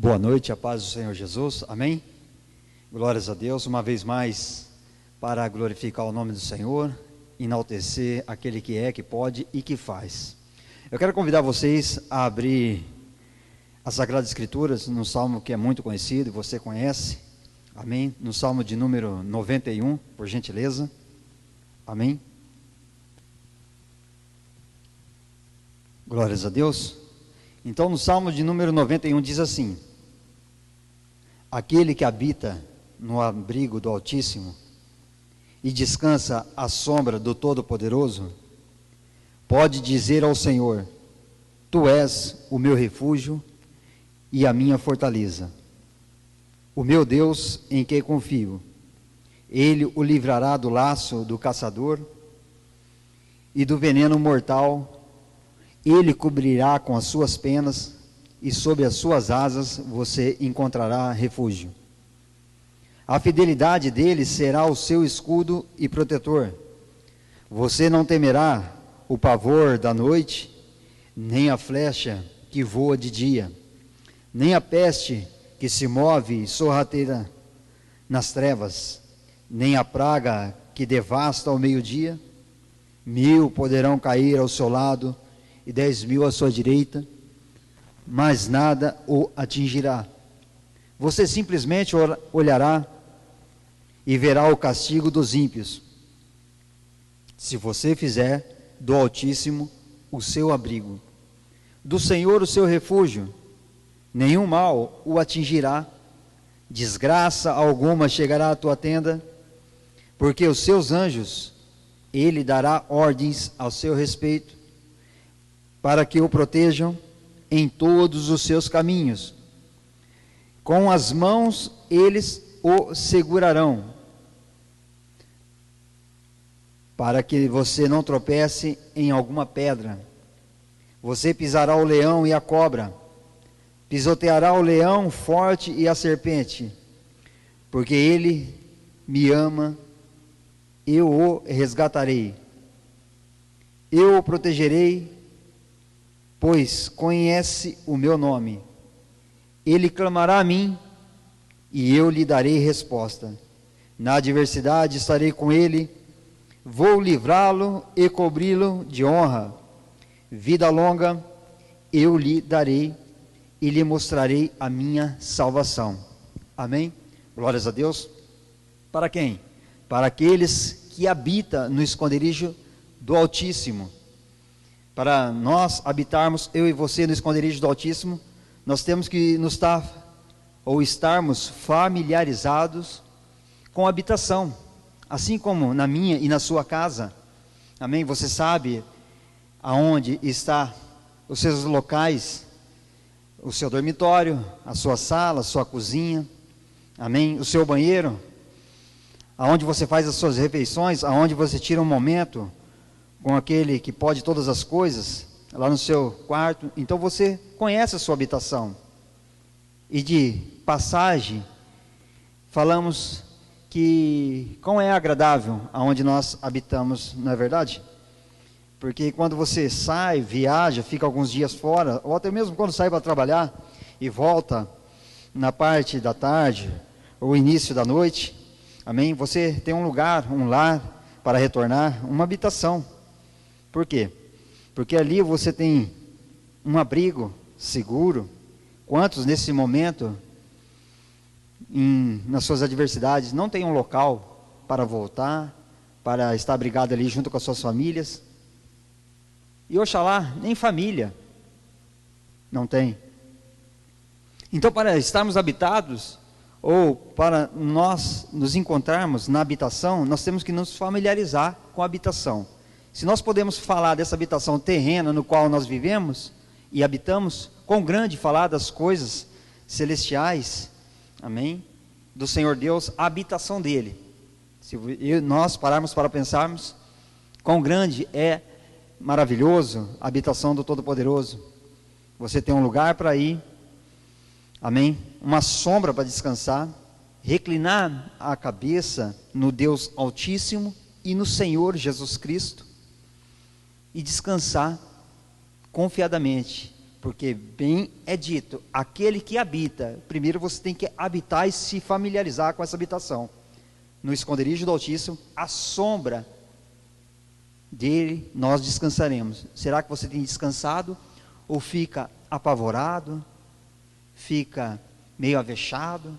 Boa noite, a paz do Senhor Jesus, amém? Glórias a Deus, uma vez mais, para glorificar o nome do Senhor, enaltecer aquele que é, que pode e que faz. Eu quero convidar vocês a abrir as Sagradas Escrituras, no Salmo que é muito conhecido, você conhece, amém? No Salmo de número 91, por gentileza, amém? Glórias a Deus. Então, no Salmo de número 91 diz assim: aquele que habita no abrigo do Altíssimo e descansa à sombra do Todo-Poderoso, pode dizer ao Senhor: Tu és o meu refúgio e a minha fortaleza, o meu Deus em quem confio. Ele o livrará do laço do caçador e do veneno mortal. Ele cobrirá com as suas penas, e sob as suas asas você encontrará refúgio. A fidelidade dele será o seu escudo e protetor. Você não temerá o pavor da noite, nem a flecha que voa de dia, nem a peste que se move sorrateira nas trevas, nem a praga que devasta ao meio-dia. 1000 poderão cair ao seu lado e 10.000 à sua direita, mas nada o atingirá. Você simplesmente olhará e verá o castigo dos ímpios, se você fizer do Altíssimo o seu abrigo, do Senhor o seu refúgio. Nenhum mal o atingirá, desgraça alguma chegará à tua tenda, porque os seus anjos, ele dará ordens ao seu respeito, para que o protejam em todos os seus caminhos. Com as mãos eles o segurarão, para que você não tropece em alguma pedra. Você pisará o leão e a cobra, pisoteará o leão forte e a serpente, porque ele me ama, eu o resgatarei, eu o protegerei, pois conhece o meu nome. Ele clamará a mim, e eu lhe darei resposta. Na adversidade estarei com ele, vou livrá-lo e cobri-lo de honra. Vida longa eu lhe darei, e lhe mostrarei a minha salvação. Amém? Glórias a Deus. Para quem? Para aqueles que habitam no esconderijo do Altíssimo. Para nós habitarmos, eu e você, no esconderijo do Altíssimo, nós temos que estarmos familiarizados com a habitação, assim como na minha e na sua casa. Amém? Você sabe aonde está os seus locais, o seu dormitório, a sua sala, a sua cozinha, amém? O seu banheiro, aonde você faz as suas refeições, aonde você tira um momento com aquele que pode todas as coisas, lá no seu quarto. Então você conhece a sua habitação. E de passagem, falamos que como é agradável aonde nós habitamos, não é verdade? Porque quando você sai, viaja, fica alguns dias fora, ou até mesmo quando sai para trabalhar e volta na parte da tarde ou início da noite, amém? Você tem um lugar, um lar para retornar, uma habitação. Por quê? Porque ali você tem um abrigo seguro. Quantos nesse momento, nas suas adversidades, não tem um local para voltar, para estar abrigado ali junto com as suas famílias? E oxalá, nem família não tem. Então, para estarmos habitados, ou para nós nos encontrarmos na habitação, nós temos que nos familiarizar com a habitação. Se nós podemos falar dessa habitação terrena no qual nós vivemos e habitamos, quão grande falar das coisas celestiais, amém? Do Senhor Deus, a habitação dele. Se nós pararmos para pensarmos, quão grande é maravilhoso a habitação do Todo-Poderoso. Você tem um lugar para ir, amém? Uma sombra para descansar, reclinar a cabeça no Deus Altíssimo e no Senhor Jesus Cristo, e descansar confiadamente, Porque bem é dito, aquele que habita, primeiro você tem que habitar e se familiarizar com essa habitação. No esconderijo do Altíssimo, a sombra dele nós descansaremos. Será que você tem descansado? Ou fica apavorado? Fica meio avexado?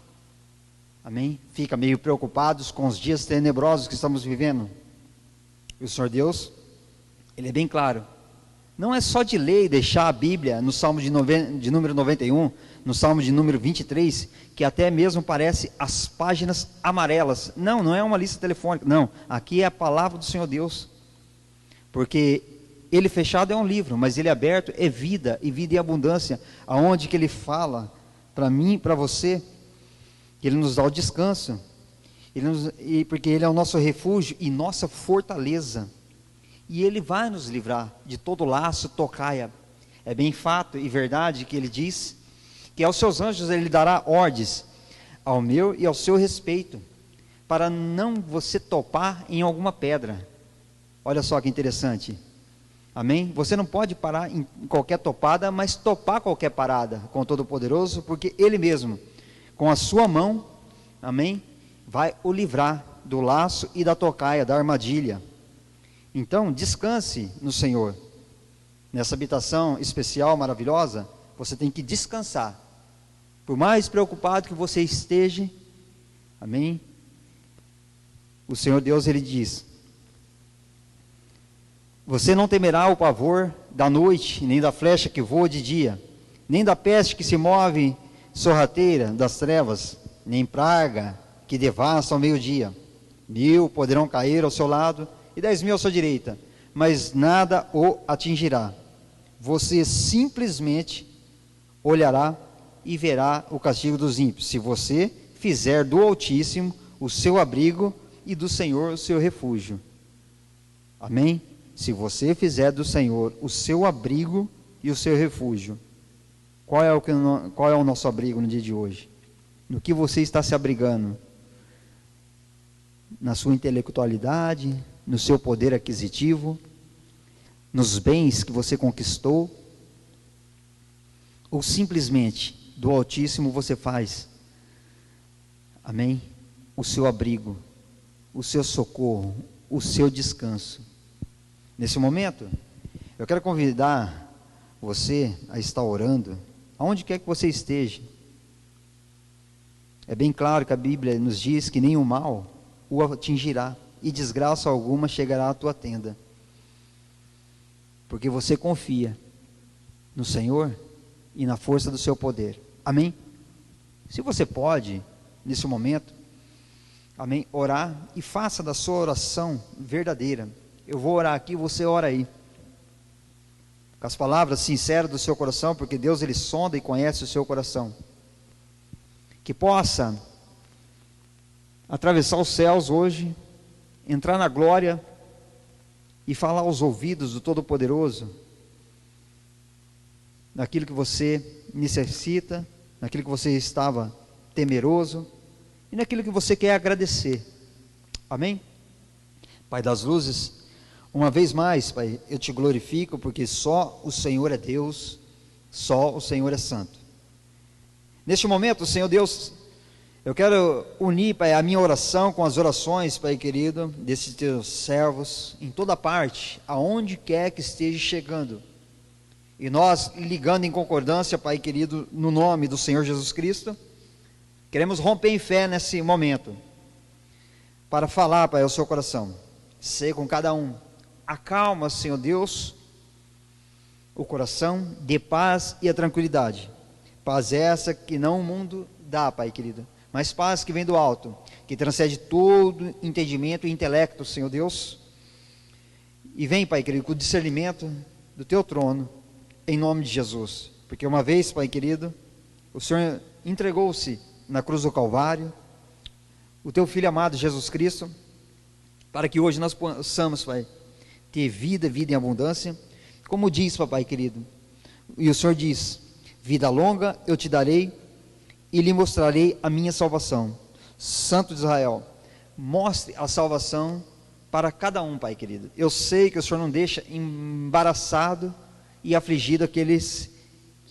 Amém? Fica meio preocupado com os dias tenebrosos que estamos vivendo? E o Senhor Deus, Ele é bem claro. Não é só de lei deixar a Bíblia no Salmo de número 91, no Salmo de número 23, que até mesmo parece as páginas amarelas. Não, não é uma lista telefônica, não. Aqui é a palavra do Senhor Deus. Porque ele fechado é um livro, mas ele aberto é vida, e vida em abundância. Aonde que ele fala para mim e para você, que ele nos dá o descanso. Porque ele é o nosso refúgio e nossa fortaleza. E ele vai nos livrar de todo laço, tocaia. É bem fato e verdade que ele diz que aos seus anjos ele dará ordens ao meu e ao seu respeito, para não você topar em alguma pedra. Olha só que interessante. Amém? Você não pode parar em qualquer topada, mas topar qualquer parada com o Todo-Poderoso, porque ele mesmo, com a sua mão, amém, vai o livrar do laço e da tocaia, da armadilha. Então, descanse no Senhor. Nessa habitação especial, maravilhosa, você tem que descansar. Por mais preocupado que você esteja, amém? O Senhor Deus, Ele diz: você não temerá o pavor da noite, nem da flecha que voa de dia, nem da peste que se move sorrateira das trevas, nem praga que devasta ao meio-dia. 1000 poderão cair ao seu lado, e 10.000 à sua direita, mas nada o atingirá. Você simplesmente olhará e verá o castigo dos ímpios, se você fizer do Altíssimo o seu abrigo e do Senhor o seu refúgio. Amém? Se você fizer do Senhor o seu abrigo e o seu refúgio. Qual é o nosso abrigo no dia de hoje? No que você está se abrigando? Na sua intelectualidade, no seu poder aquisitivo, nos bens que você conquistou, ou simplesmente do Altíssimo você faz, amém? O seu abrigo, o seu socorro, o seu descanso. Nesse momento, eu quero convidar você a estar orando, aonde quer que você esteja. É bem claro que a Bíblia nos diz que nenhum mal o atingirá, e desgraça alguma chegará à tua tenda, porque você confia no Senhor e na força do seu poder. Amém? Se você pode, nesse momento, amém, orar, e faça da sua oração verdadeira. Eu vou orar aqui, você ora aí, com as palavras sinceras do seu coração, porque Deus, Ele sonda e conhece o seu coração. Que possa atravessar os céus hoje, entrar na glória e falar aos ouvidos do Todo-Poderoso, naquilo que você necessita, naquilo que você estava temeroso e naquilo que você quer agradecer. Amém? Pai das luzes, uma vez mais, Pai, eu te glorifico, porque só o Senhor é Deus, só o Senhor é santo. Neste momento, Senhor Deus, eu quero unir, Pai, a minha oração com as orações, Pai querido, desses teus servos, em toda parte, aonde quer que esteja chegando, e nós ligando em concordância, Pai querido, no nome do Senhor Jesus Cristo, queremos romper em fé nesse momento, para falar, Pai, ao seu coração, ser com cada um, acalma, Senhor Deus, o coração, dê paz e a tranquilidade, paz essa que não o mundo dá, Pai querido, mas paz que vem do alto, que transcende todo entendimento e intelecto, Senhor Deus, e vem, Pai querido, com o discernimento do teu trono, em nome de Jesus, porque uma vez, Pai querido, o Senhor entregou-se na cruz do Calvário, o teu Filho amado Jesus Cristo, para que hoje nós possamos, Pai, ter vida em abundância, como diz, Pai querido, e o Senhor diz: vida longa eu te darei, e lhe mostrarei a minha salvação. Santo de Israel, mostre a salvação para cada um, Pai querido. Eu sei que o Senhor não deixa embaraçado e afligido aqueles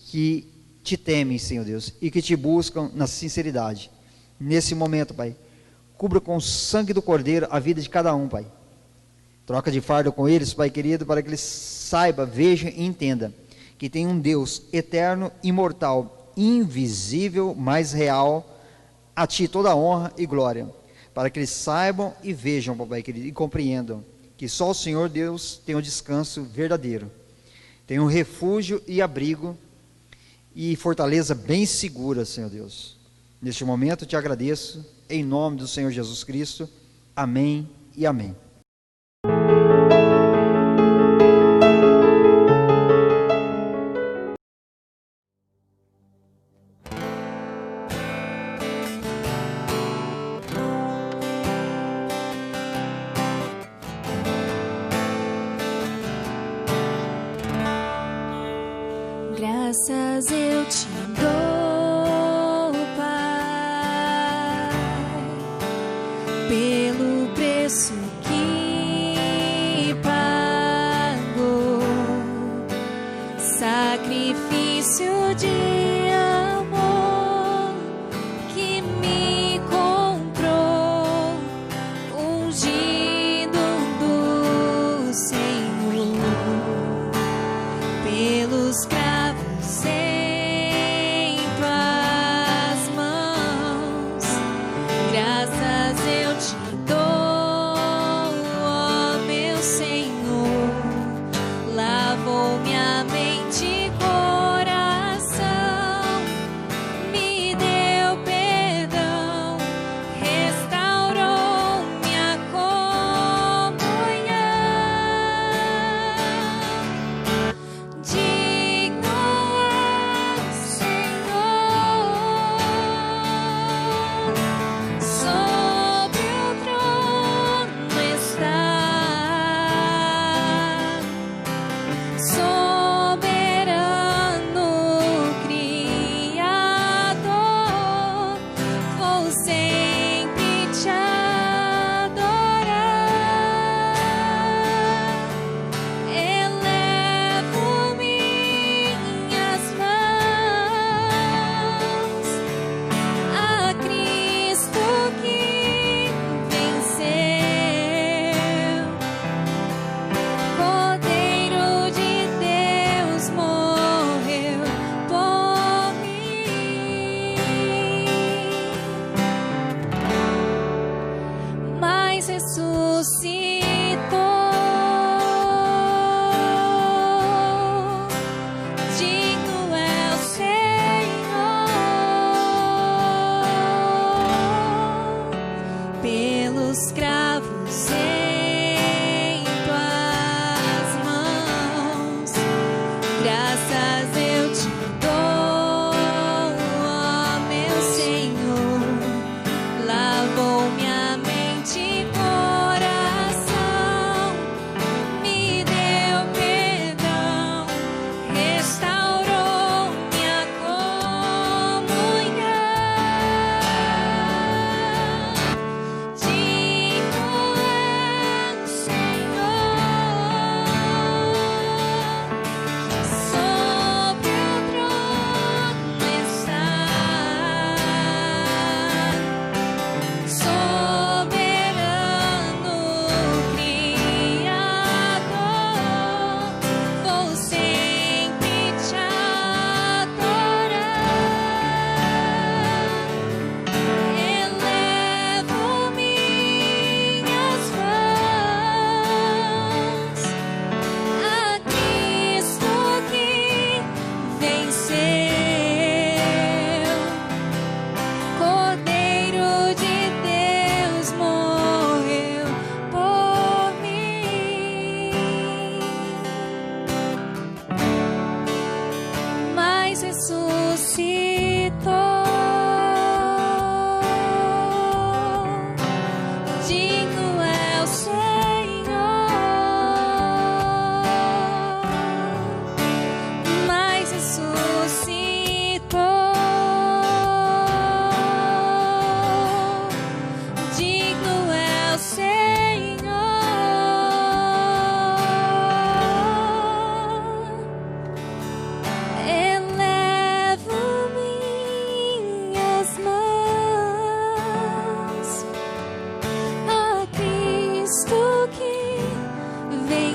que te temem, Senhor Deus, e que te buscam na sinceridade. Nesse momento, Pai, cubra com o sangue do Cordeiro a vida de cada um, Pai. Troca de fardo com eles, Pai querido, para que eles saibam, vejam e entendam que tem um Deus eterno, imortal, invisível, mas real. A Ti toda a honra e glória, para que eles saibam e vejam, Pai querido, e compreendam que só o Senhor Deus tem um descanso verdadeiro, tem um refúgio e abrigo e fortaleza bem segura, Senhor Deus. Neste momento te agradeço, em nome do Senhor Jesus Cristo. Amém e amém. Graças eu te dou, Pai, pelo preço que pagou, sacrifício de amor que me comprou, ungido do Senhor, pelos cravos em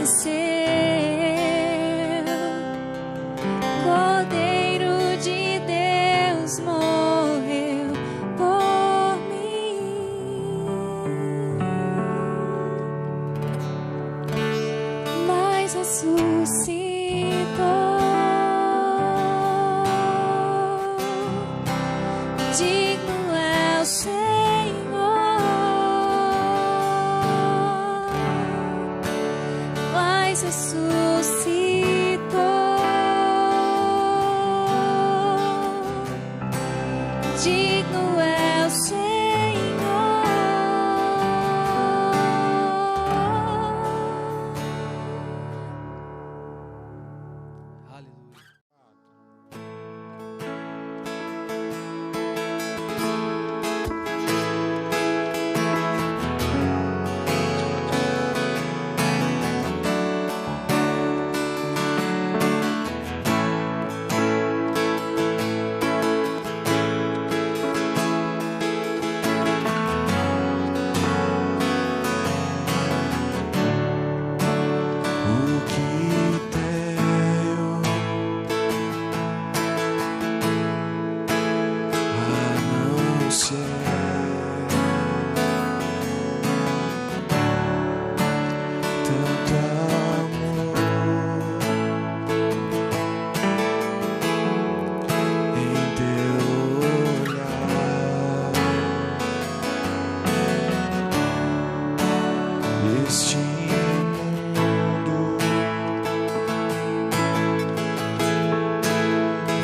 venceu. Cordeiro de Deus morreu por mim, mas ressuscitou. Digno é o Senhor, mas ressuscitou. Digno é o Senhor. Aleluia. O que tenho a não ser tanto amor em teu olhar? Este mundo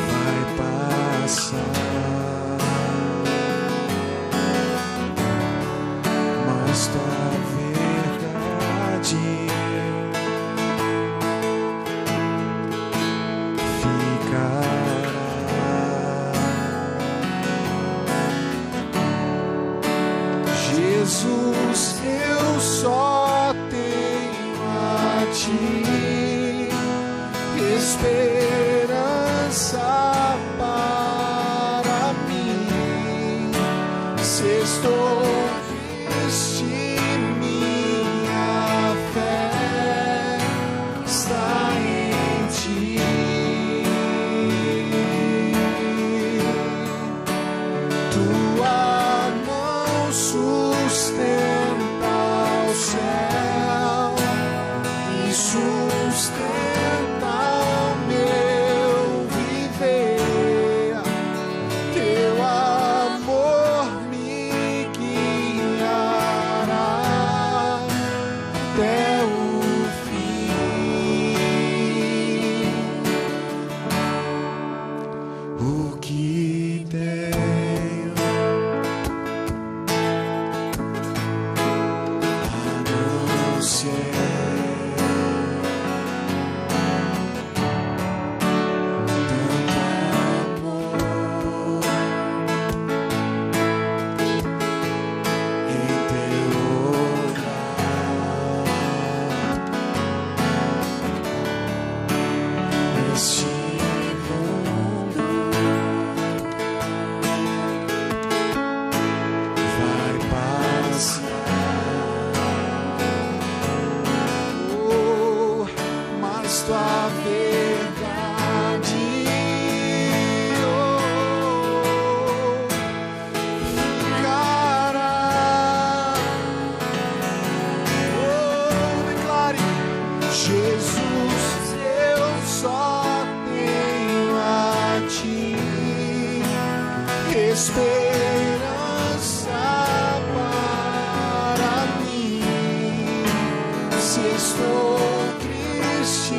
vai passar, mas tua verdade ficará. Jesus, eu só tenho a ti esperança para mim. Se estou triste, minha fé está em ti. Tua mão sustenta o céu e sustenta o meu viver. Teu amor me guiará até o fim. O que tenho a não ser tanto amor em teu olhar. Este mundo vai passar, oh, mas tua verdade, oh, ficará. Oh, declare: Jesus, eu só tenho a ti esperança para mim. Se estou triste,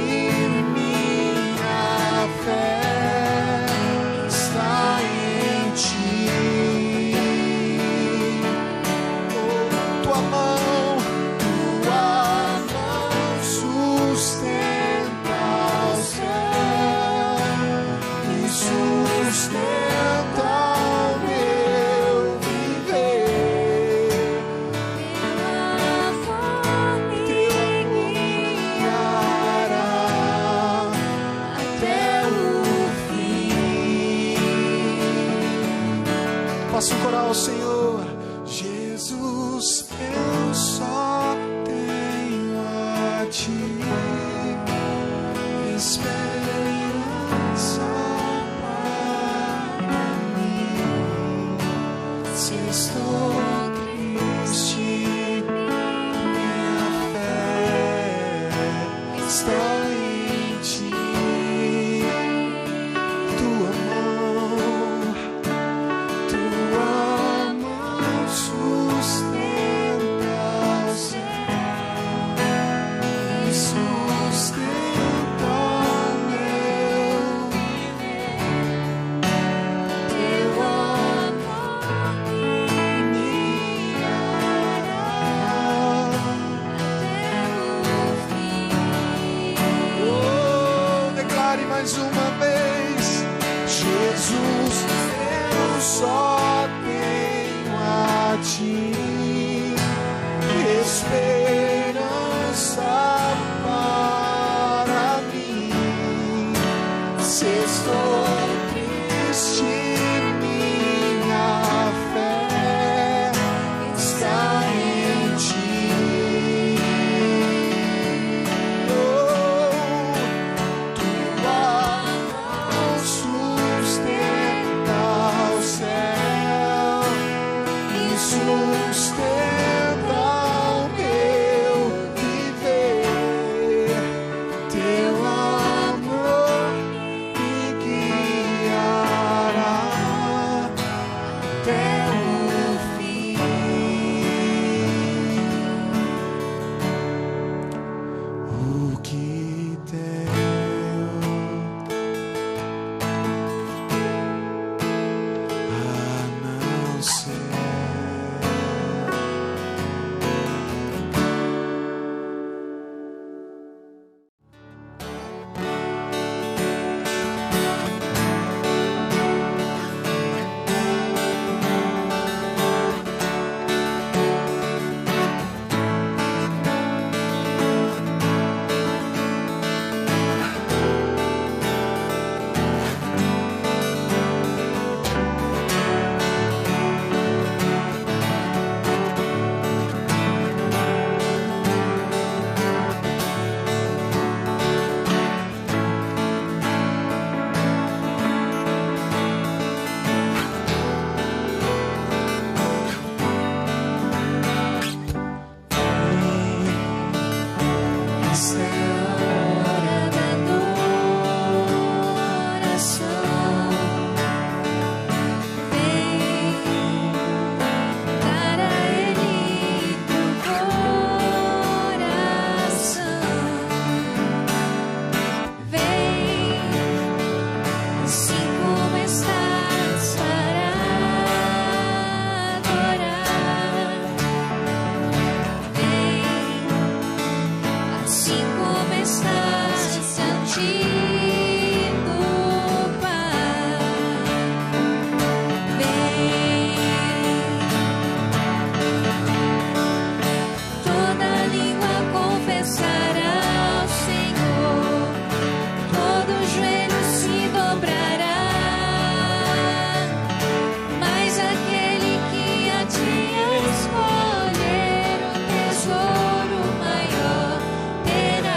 minha fé está em ti. Oh, tua mão sustenta o céu e sustenta o meu viver. Teu amor me guiará Mais uma vez, Jesus, eu só tenho a ti esperança para mim. Se estou triste, minha fé está em ti. Terá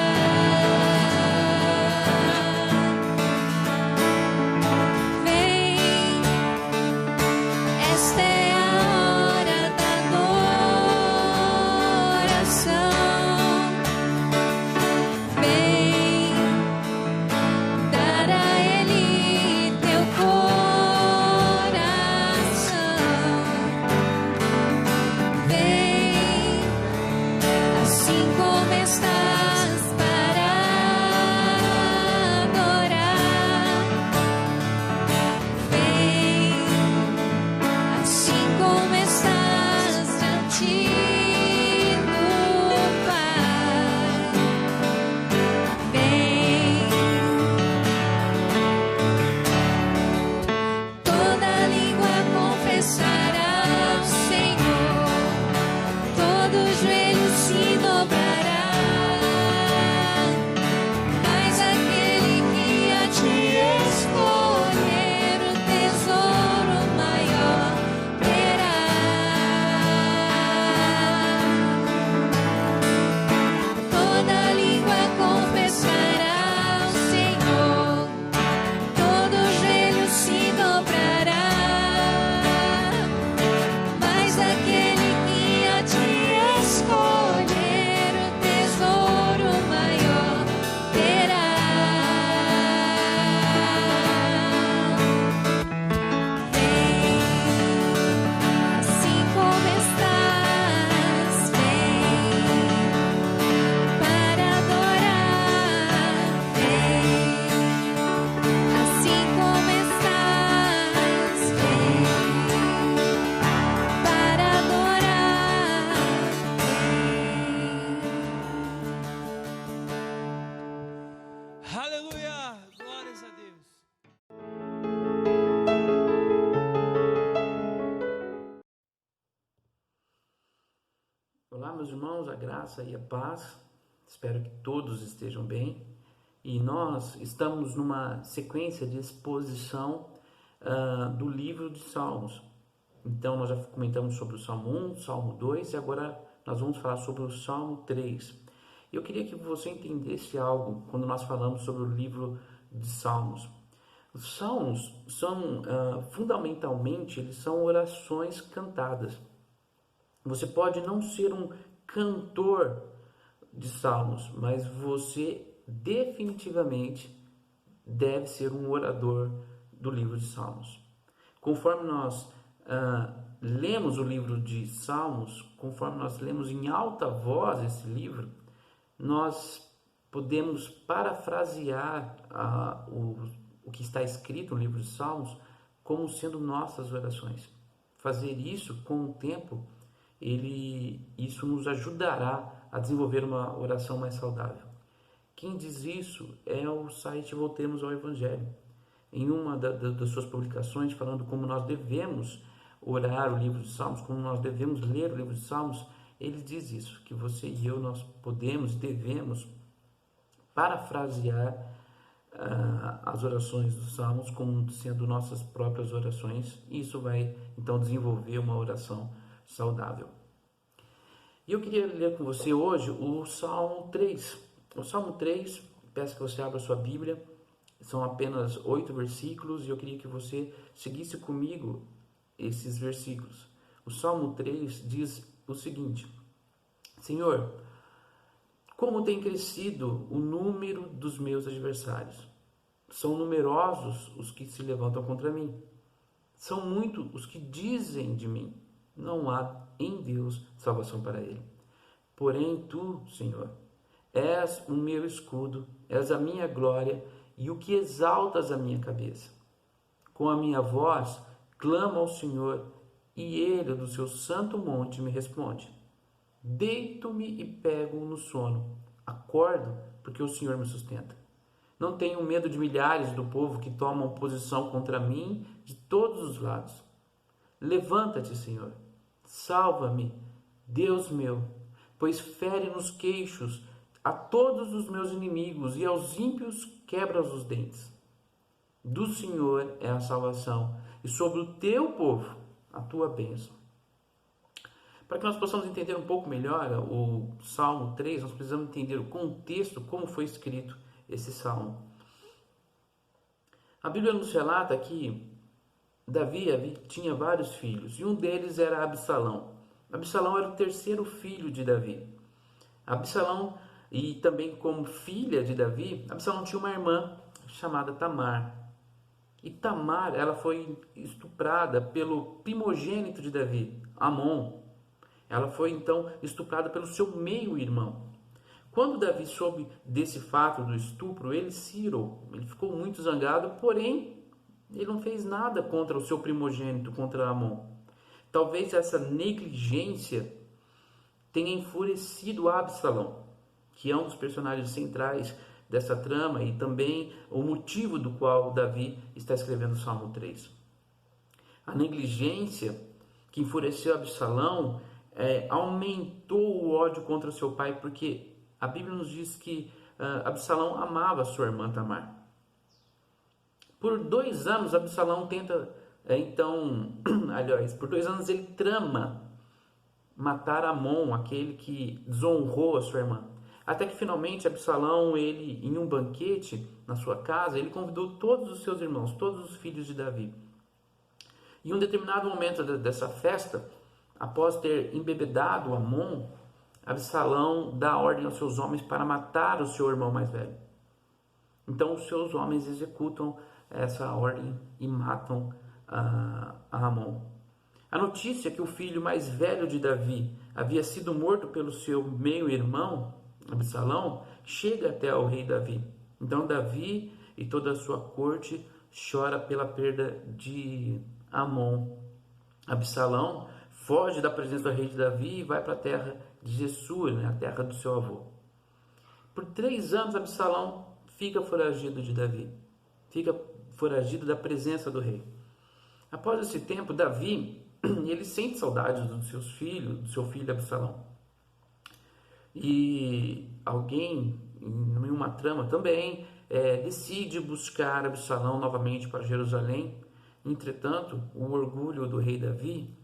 irmãos, a graça e a paz. Espero que todos estejam bem. E nós estamos numa sequência de exposição do livro de Salmos. Então nós já comentamos sobre o Salmo 1, Salmo 2 e agora nós vamos falar sobre o Salmo 3. Eu queria que você entendesse algo quando nós falamos sobre o livro de Salmos. Os salmos são, fundamentalmente, eles são orações cantadas. Você pode não ser um cantor de salmos, mas você definitivamente deve ser um orador do livro de Salmos. Conforme nós lemos o livro de Salmos, conforme nós lemos em alta voz esse livro, nós podemos parafrasear o que está escrito no livro de Salmos como sendo nossas orações. Fazer isso com o tempo, isso nos ajudará a desenvolver uma oração mais saudável. Quem diz isso é o site Voltemos ao Evangelho. Em uma das suas publicações, falando como nós devemos orar o livro de Salmos, como nós devemos ler o livro de Salmos, ele diz isso, que você e eu, nós podemos, devemos parafrasear as orações dos Salmos como sendo nossas próprias orações, e isso vai então desenvolver uma oração saudável. E eu queria ler com você hoje o Salmo 3. O Salmo 3, peço que você abra sua Bíblia, são apenas 8 versículos e eu queria que você seguisse comigo esses versículos. O Salmo 3 diz o seguinte: Senhor, como tem crescido o número dos meus adversários. São numerosos os que se levantam contra mim. São muitos os que dizem de mim, não há em Deus salvação para ele. Porém tu, Senhor, és o meu escudo, és a minha glória e o que exaltas a minha cabeça. Com a minha voz clamo ao Senhor e ele do seu santo monte me responde. Deito-me e pego no sono. Acordo porque o Senhor me sustenta. Não tenho medo de milhares do povo que tomam posição contra mim de todos os lados. Levanta-te, Senhor. Salva-me, Deus meu, pois fere nos queixos a todos os meus inimigos e aos ímpios quebras os dentes. Do Senhor é a salvação e sobre o teu povo a tua bênção. Para que nós possamos entender um pouco melhor o Salmo 3, nós precisamos entender o contexto, como foi escrito esse Salmo. A Bíblia nos relata que Davi tinha vários filhos, e um deles era Absalão. Absalão era o terceiro filho de Davi. Absalão, e também como filha de Davi, Absalão tinha uma irmã chamada Tamar. E Tamar, ela foi estuprada pelo primogênito de Davi, Amon. Ela foi então estuprada pelo seu meio-irmão. Quando Davi soube desse fato do estupro, ele se irou. Ele ficou muito zangado, porém, ele não fez nada contra o seu primogênito, contra Amon. Talvez essa negligência tenha enfurecido Absalão, que é um dos personagens centrais dessa trama e também o motivo do qual Davi está escrevendo o Salmo 3. A negligência que enfureceu Absalão aumentou o ódio contra seu pai, porque a Bíblia nos diz que Absalão amava sua irmã Tamar. Por 2 anos, Absalão tenta, por 2 anos ele trama matar Amon, aquele que desonrou a sua irmã. Até que finalmente Absalão, em um banquete na sua casa, ele convidou todos os seus irmãos, todos os filhos de Davi. Em um determinado momento dessa festa, após ter embebedado Amon, Absalão dá ordem aos seus homens para matar o seu irmão mais velho. Então os seus homens executam essa ordem e matam a Amon. A notícia que o filho mais velho de Davi havia sido morto pelo seu meio-irmão, Absalão, chega até ao rei Davi. Então Davi e toda a sua corte chora pela perda de Amon. Absalão foge da presença do rei de Davi e vai para a terra de Jessua, a terra do seu avô. Por 3 anos Absalão fica foragido de Davi, fica foragido da presença do rei. Após esse tempo, Davi ele sente saudades dos seus filhos, do seu filho Absalão. E alguém, em uma trama também, decide buscar Absalão novamente para Jerusalém. Entretanto, o orgulho do rei Davi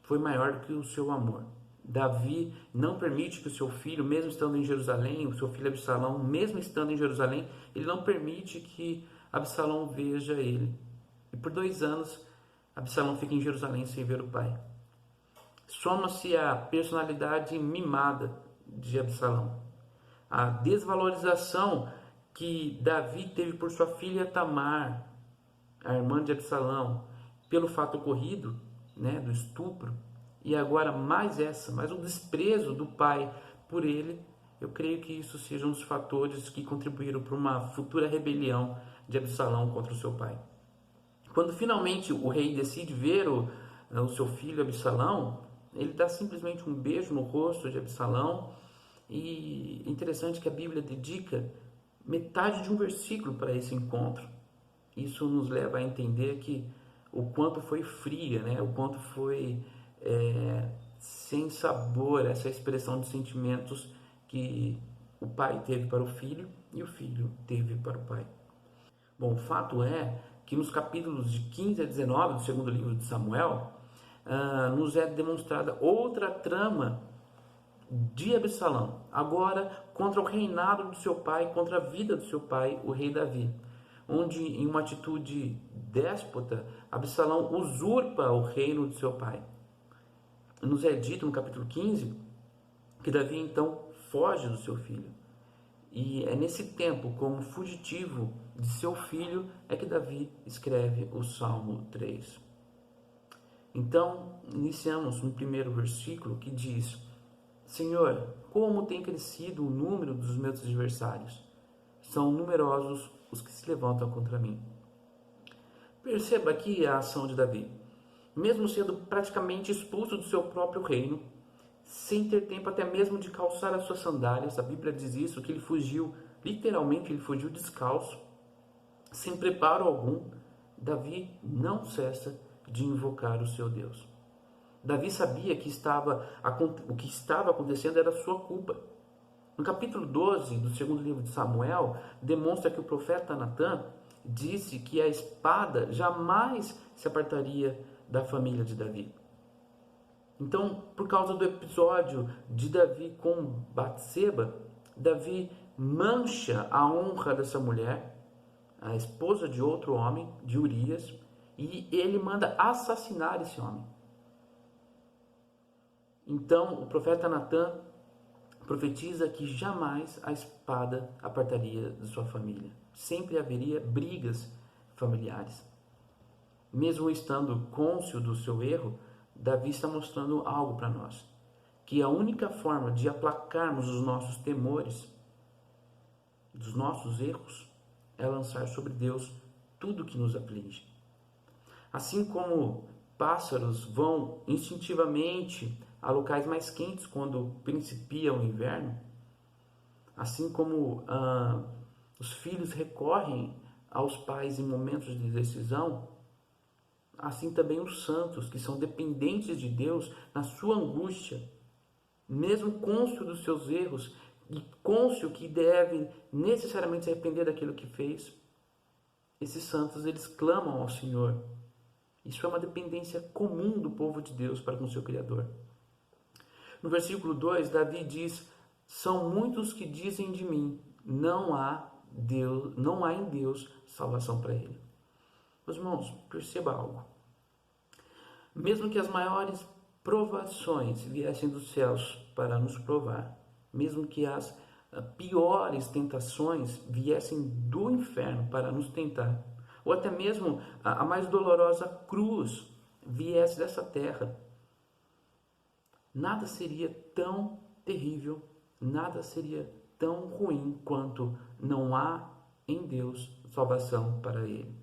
foi maior que o seu amor. Davi não permite que o seu filho, mesmo estando em Jerusalém, o seu filho Absalão, mesmo estando em Jerusalém, ele não permite que Absalão veja ele. E por 2 anos, Absalão fica em Jerusalém sem ver o pai. Soma-se a personalidade mimada de Absalão, a desvalorização que Davi teve por sua filha Tamar, a irmã de Absalão, pelo fato ocorrido, do estupro, e agora mais o desprezo do pai por ele. Eu creio que isso sejam os fatores que contribuíram para uma futura rebelião de Absalão contra o seu pai. Quando finalmente o rei decide ver o seu filho Absalão, ele dá simplesmente um beijo no rosto de Absalão, e é interessante que a Bíblia dedica metade de um versículo para esse encontro. Isso nos leva a entender que o quanto foi fria, o quanto foi sem sabor essa expressão de sentimentos que o pai teve para o filho e o filho teve para o pai. Bom, o fato é que nos capítulos de 15 a 19 do segundo livro de Samuel, nos é demonstrada outra trama de Absalão, agora contra o reinado do seu pai, contra a vida do seu pai, o rei Davi, onde em uma atitude déspota, Absalão usurpa o reino do seu pai. Nos é dito no capítulo 15 que Davi então foge do seu filho. E é nesse tempo, como fugitivo de seu filho, é que Davi escreve o Salmo 3. Então, iniciamos no primeiro versículo que diz: Senhor, como tem crescido o número dos meus adversários? São numerosos os que se levantam contra mim. Perceba aqui a ação de Davi. Mesmo sendo praticamente expulso do seu próprio reino, sem ter tempo até mesmo de calçar as suas sandálias, a Bíblia diz isso, que ele fugiu, literalmente ele fugiu descalço, sem preparo algum. Davi não cessa de invocar o seu Deus. Davi sabia que o que estava acontecendo era sua culpa. No capítulo 12 do segundo livro de Samuel, demonstra que o profeta Natã disse que a espada jamais se apartaria da família de Davi. Então, por causa do episódio de Davi com Batseba, Davi mancha a honra dessa mulher, a esposa de outro homem, de Urias, e ele manda assassinar esse homem. Então, o profeta Natã profetiza que jamais a espada apartaria de sua família. Sempre haveria brigas familiares. Mesmo estando cônscio do seu erro, Davi está mostrando algo para nós, que a única forma de aplacarmos os nossos temores, dos nossos erros, é lançar sobre Deus tudo que nos aflige. Assim como pássaros vão instintivamente a locais mais quentes quando principia o inverno, assim como os filhos recorrem aos pais em momentos de decisão, assim também os santos, que são dependentes de Deus na sua angústia, mesmo cônscio dos seus erros e cônscio que deve necessariamente se arrepender daquilo que fez, esses santos, eles clamam ao Senhor. Isso é uma dependência comum do povo de Deus para com o seu Criador. No versículo 2, Davi diz: são muitos que dizem de mim, não há em Deus salvação para ele. Meus irmãos, perceba algo. Mesmo que as maiores provações viessem dos céus para nos provar, mesmo que as piores tentações viessem do inferno para nos tentar, ou até mesmo a mais dolorosa cruz viesse dessa terra, nada seria tão terrível, nada seria tão ruim quanto não há em Deus salvação para ele.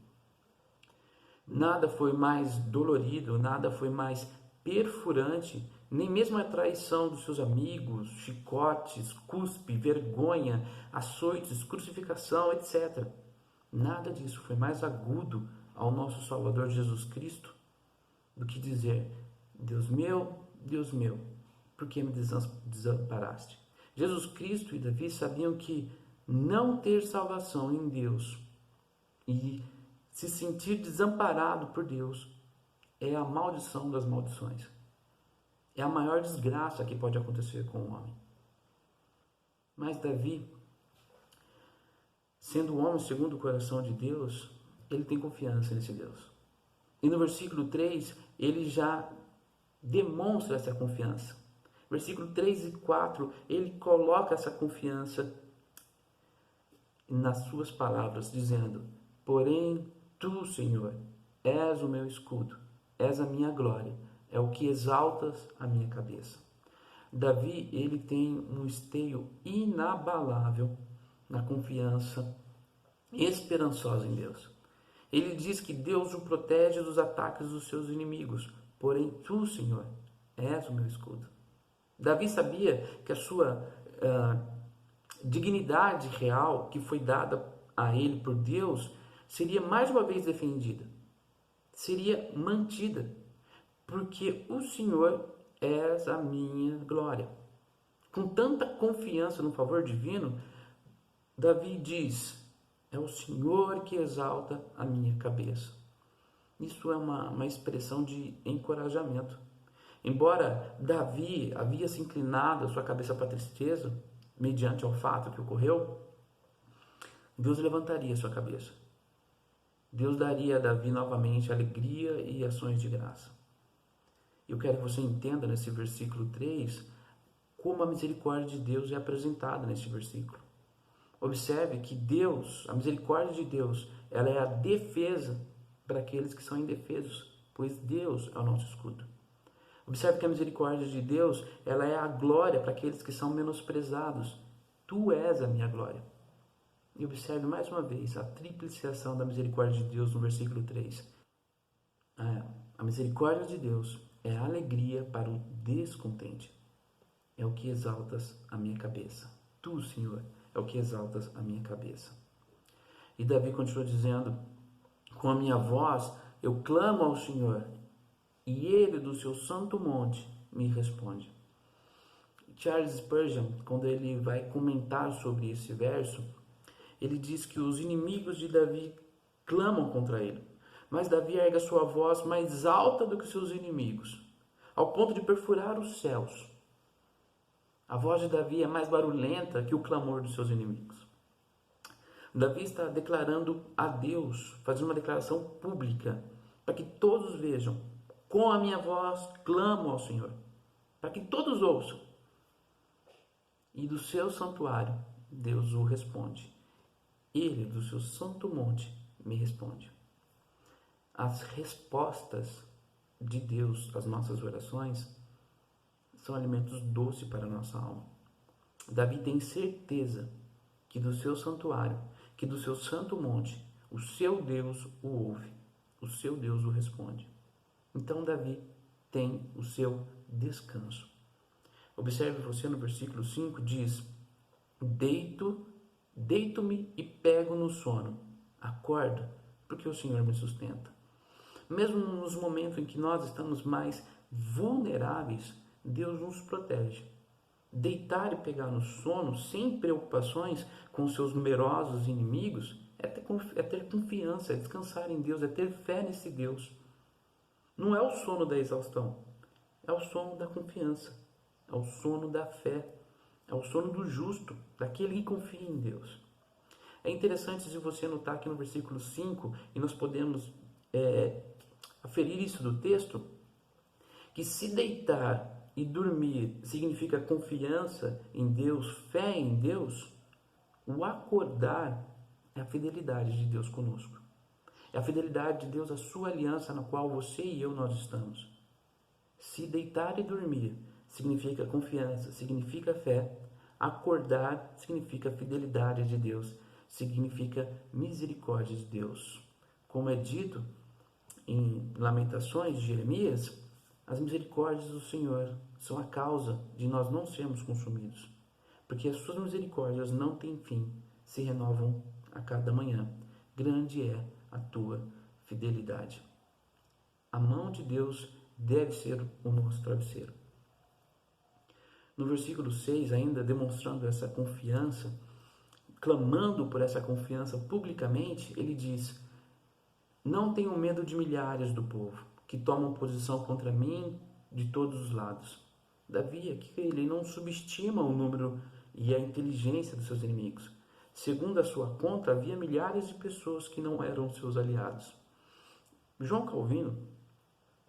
Nada foi mais dolorido, nada foi mais perfurante, nem mesmo a traição dos seus amigos, chicotes, cuspe, vergonha, açoites, crucificação, etc. Nada disso foi mais agudo ao nosso Salvador Jesus Cristo do que dizer: Deus meu, por que me desamparaste? Jesus Cristo e Davi sabiam que não ter salvação em Deus e se sentir desamparado por Deus é a maldição das maldições. É a maior desgraça que pode acontecer com o homem. Mas Davi, sendo um homem segundo o coração de Deus, ele tem confiança nesse Deus. E no versículo 3, ele já demonstra essa confiança. Versículo 3 e 4, ele coloca essa confiança nas suas palavras, dizendo: porém, tu, Senhor, és o meu escudo, és a minha glória, é o que exaltas a minha cabeça. Davi, ele tem um esteio inabalável na confiança esperançosa em Deus. Ele diz que Deus o protege dos ataques dos seus inimigos, porém tu, Senhor, és o meu escudo. Davi sabia que a sua dignidade real, que foi dada a ele por Deus, seria mais uma vez defendida, seria mantida, porque o Senhor és a minha glória. Com tanta confiança no favor divino, Davi diz: é o Senhor que exalta a minha cabeça. Isso é uma expressão de encorajamento. Embora Davi havia se inclinado a sua cabeça para a tristeza, mediante ao fato que ocorreu, Deus levantaria a sua cabeça. Deus daria a Davi novamente alegria e ações de graça. Eu quero que você entenda nesse versículo 3 como a misericórdia de Deus é apresentada nesse versículo. Observe que Deus, a misericórdia de Deus, ela é a defesa para aqueles que são indefesos, pois Deus é o nosso escudo. Observe que a misericórdia de Deus, ela é a glória para aqueles que são menosprezados. Tu és a minha glória. E observe mais uma vez a tríplice ação da misericórdia de Deus no versículo 3. A misericórdia de Deus é a alegria para o descontente. É o que exaltas a minha cabeça. Tu, Senhor, é o que exaltas a minha cabeça. E Davi continua dizendo: com a minha voz eu clamo ao Senhor, e ele do seu santo monte me responde. Charles Spurgeon, quando ele vai comentar sobre esse verso, ele diz que os inimigos de Davi clamam contra ele, mas Davi ergue a sua voz mais alta do que seus inimigos, ao ponto de perfurar os céus. A voz de Davi é mais barulhenta que o clamor dos seus inimigos. Davi está declarando a Deus, fazendo uma declaração pública, para que todos vejam: com a minha voz clamo ao Senhor, para que todos ouçam. E do seu santuário Deus o responde. Ele, do seu santo monte, me responde. As respostas de Deus às nossas orações são alimentos doces para a nossa alma. Davi tem certeza que do seu santuário, que do seu santo monte, o seu Deus o ouve, o seu Deus o responde. Então Davi tem o seu descanso. Observe você no versículo 5, diz: deito-me e pego no sono, acordo, porque o Senhor me sustenta. Mesmo nos momentos em que nós estamos mais vulneráveis, Deus nos protege. Deitar e pegar no sono, sem preocupações com seus numerosos inimigos, é ter confiança, é descansar em Deus, é ter fé nesse Deus. Não é o sono da exaustão, é o sono da confiança, é o sono da fé, é o sono do justo, daquele que confia em Deus. É interessante se você notar aqui no versículo 5, e nós podemos aferir isso do texto, que se deitar e dormir significa confiança em Deus, fé em Deus, o acordar é a fidelidade de Deus conosco. É a fidelidade de Deus à sua aliança na qual você e eu nós estamos. Se deitar e dormir significa confiança, significa fé. Acordar significa fidelidade de Deus, significa misericórdia de Deus. Como é dito em Lamentações de Jeremias, as misericórdias do Senhor são a causa de nós não sermos consumidos, porque as suas misericórdias não têm fim, se renovam a cada manhã. Grande é a tua fidelidade. A mão de Deus deve ser o nosso travesseiro. No versículo 6, ainda demonstrando essa confiança, clamando por essa confiança publicamente, ele diz: não tenho medo de milhares do povo que tomam posição contra mim de todos os lados. Davi aqui ele não subestima o número e a inteligência dos seus inimigos. Segundo a sua conta, havia milhares de pessoas que não eram seus aliados. João Calvino,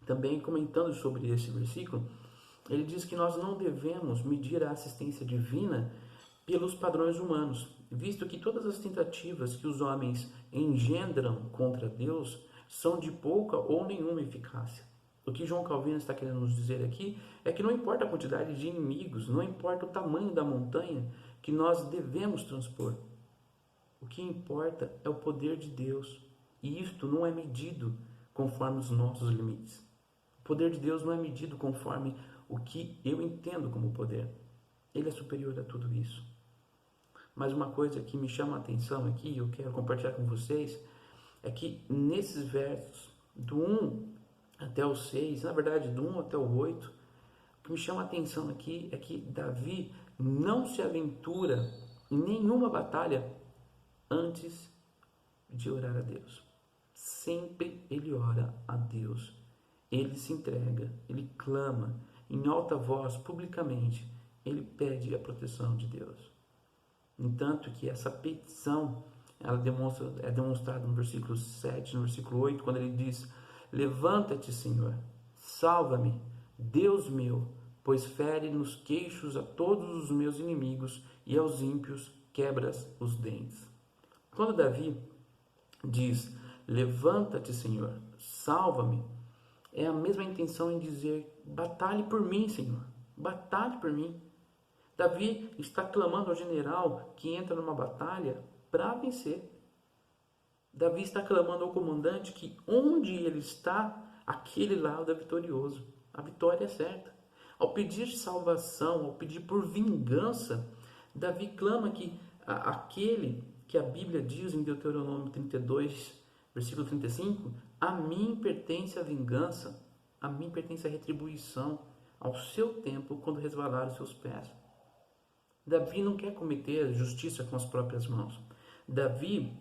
também comentando sobre esse versículo, ele diz que nós não devemos medir a assistência divina pelos padrões humanos, visto que todas as tentativas que os homens engendram contra Deus são de pouca ou nenhuma eficácia. O que João Calvino está querendo nos dizer aqui é que não importa a quantidade de inimigos, não importa o tamanho da montanha que nós devemos transpor. O que importa é o poder de Deus, e isto não é medido conforme os nossos limites. O poder de Deus não é medido conforme o que eu entendo como poder. Ele é superior a tudo isso. Mas uma coisa que me chama a atenção aqui, eu quero compartilhar com vocês, é que nesses versos, do 1 até o 6, na verdade do 1 até o 8, o que me chama a atenção aqui é que Davi não se aventura em nenhuma batalha antes de orar a Deus. Sempre ele ora a Deus, ele se entrega, ele clama em alta voz, publicamente, ele pede a proteção de Deus. Entanto que essa petição ela é demonstrada no versículo 7, no versículo 8, quando ele diz: levanta-te, Senhor, salva-me, Deus meu, pois fere nos queixos a todos os meus inimigos e aos ímpios quebras os dentes. Quando Davi diz: levanta-te, Senhor, salva-me, é a mesma intenção em dizer: batalhe por mim, Senhor, batalhe por mim. Davi está clamando ao general que entra numa batalha para vencer. Davi está clamando ao comandante que onde ele está, aquele lado é vitorioso. A vitória é certa. Ao pedir salvação, ao pedir por vingança, Davi clama que aquele que a Bíblia diz em Deuteronômio 32, versículo 35, a mim pertence a vingança, a mim pertence a retribuição, ao seu tempo, quando resvalar os seus pés. Davi não quer cometer justiça com as próprias mãos. Davi,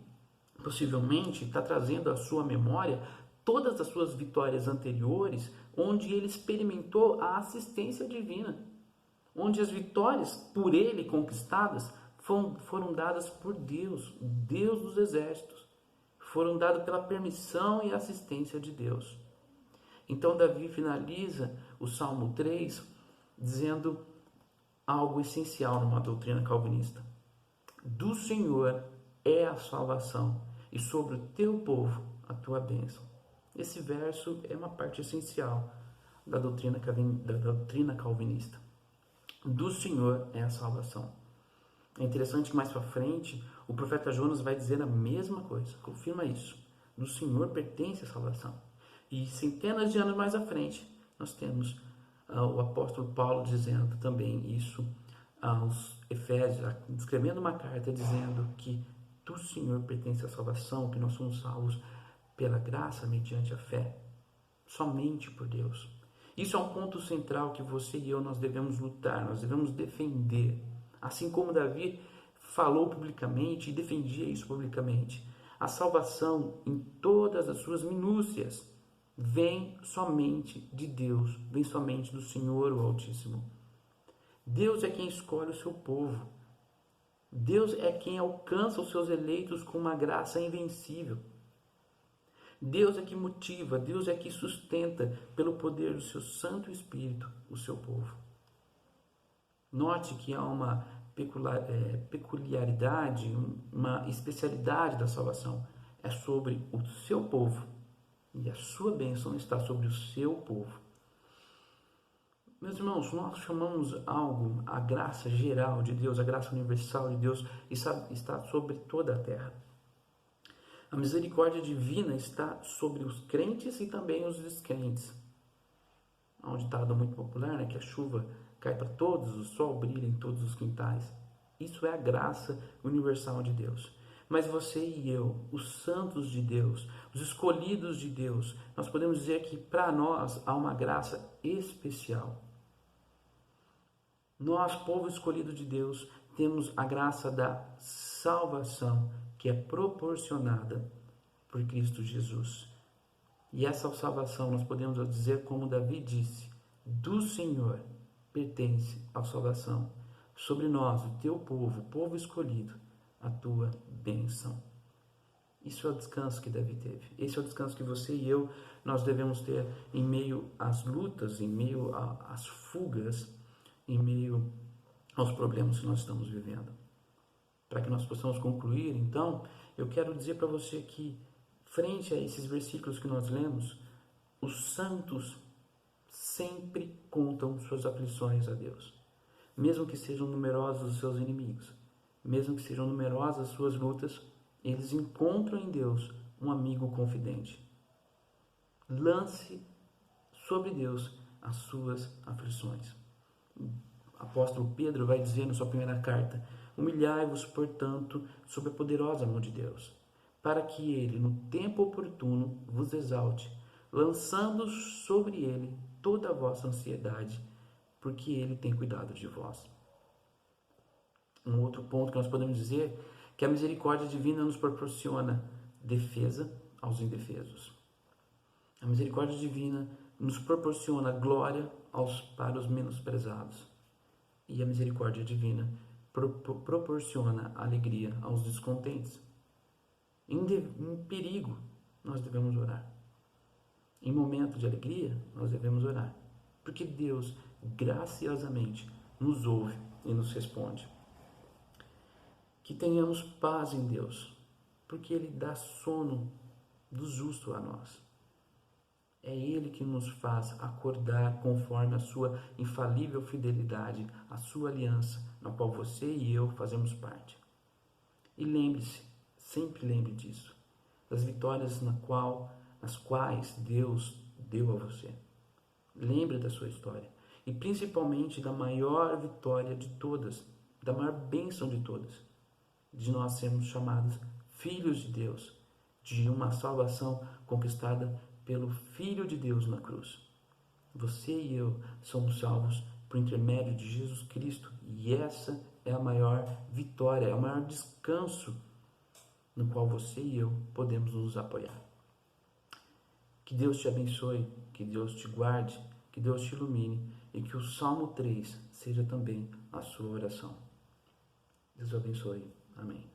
possivelmente, está trazendo à sua memória todas as suas vitórias anteriores, onde ele experimentou a assistência divina, onde as vitórias por ele conquistadas foram dadas por Deus, Deus dos exércitos, foram dadas pela permissão e assistência de Deus. Então Davi finaliza o Salmo 3 dizendo algo essencial numa doutrina calvinista: do Senhor é a salvação, e sobre o teu povo a tua bênção. Esse verso é uma parte essencial da doutrina calvinista. Do Senhor é a salvação. É interessante que mais para frente o profeta Jonas vai dizer a mesma coisa, confirma isso. Do Senhor pertence a salvação. E centenas de anos mais à frente nós temos o apóstolo Paulo dizendo também isso aos Efésios, escrevendo uma carta dizendo que do Senhor pertence a salvação, que nós somos salvos pela graça mediante a fé, somente por Deus. Isso é um ponto central que você e eu nós devemos lutar, nós devemos defender. Assim como Davi falou publicamente e defendia isso publicamente. A salvação em todas as suas minúcias vem somente de Deus, vem somente do Senhor, o Altíssimo. Deus é quem escolhe o seu povo. Deus é quem alcança os seus eleitos com uma graça invencível. Deus é que motiva, Deus é que sustenta pelo poder do seu Santo Espírito o seu povo. Note que há uma peculiaridade, uma especialidade da salvação. É sobre o seu povo. E a sua bênção está sobre o seu povo. Meus irmãos, nós chamamos algo, a graça geral de Deus, a graça universal de Deus, está sobre toda a terra. A misericórdia divina está sobre os crentes e também os descrentes. Há um ditado muito popular, né, que a chuva cai para todos, o sol brilha em todos os quintais. Isso é a graça universal de Deus. Mas você e eu, os santos de Deus, os escolhidos de Deus, nós podemos dizer que para nós há uma graça especial. Nós, povo escolhido de Deus, temos a graça da salvação que é proporcionada por Cristo Jesus. E essa salvação nós podemos dizer, como Davi disse, do Senhor pertence a salvação. Sobre nós, o teu povo, o povo escolhido, a tua bênção. Isso é o descanso que Davi teve. Esse é o descanso que você e eu, nós devemos ter em meio às lutas, em meio às fugas, em meio aos problemas que nós estamos vivendo. Para que nós possamos concluir, então, eu quero dizer para você que, frente a esses versículos que nós lemos, os santos sempre contam suas aflições a Deus. Mesmo que sejam numerosos os seus inimigos, mesmo que sejam numerosas as suas lutas, eles encontram em Deus um amigo confidente. Lance sobre Deus as suas aflições. O apóstolo Pedro vai dizer na sua primeira carta: humilhai-vos, portanto, sob a poderosa mão de Deus, para que ele, no tempo oportuno, vos exalte, lançando sobre ele toda a vossa ansiedade, porque ele tem cuidado de vós. Um outro ponto que nós podemos dizer é que a misericórdia divina nos proporciona defesa aos indefesos. A misericórdia divina nos proporciona glória para os menosprezados. E a misericórdia divina proporciona alegria aos descontentes. Em perigo, nós devemos orar. Em momento de alegria, nós devemos orar. Porque Deus, graciosamente, nos ouve e nos responde. Que tenhamos paz em Deus, porque Ele dá sono do justo a nós. É Ele que nos faz acordar conforme a sua infalível fidelidade, a sua aliança, na qual você e eu fazemos parte. E lembre-se, sempre lembre disso, das vitórias nas quais Deus deu a você. Lembre da sua história e principalmente da maior vitória de todas, da maior bênção de todas, de nós sermos chamados filhos de Deus, de uma salvação conquistada pelo Filho de Deus na cruz. Você e eu somos salvos por intermédio de Jesus Cristo, e essa é a maior vitória, é o maior descanso no qual você e eu podemos nos apoiar. Que Deus te abençoe, que Deus te guarde, que Deus te ilumine e que o Salmo 3 seja também a sua oração. Deus o abençoe. Amém.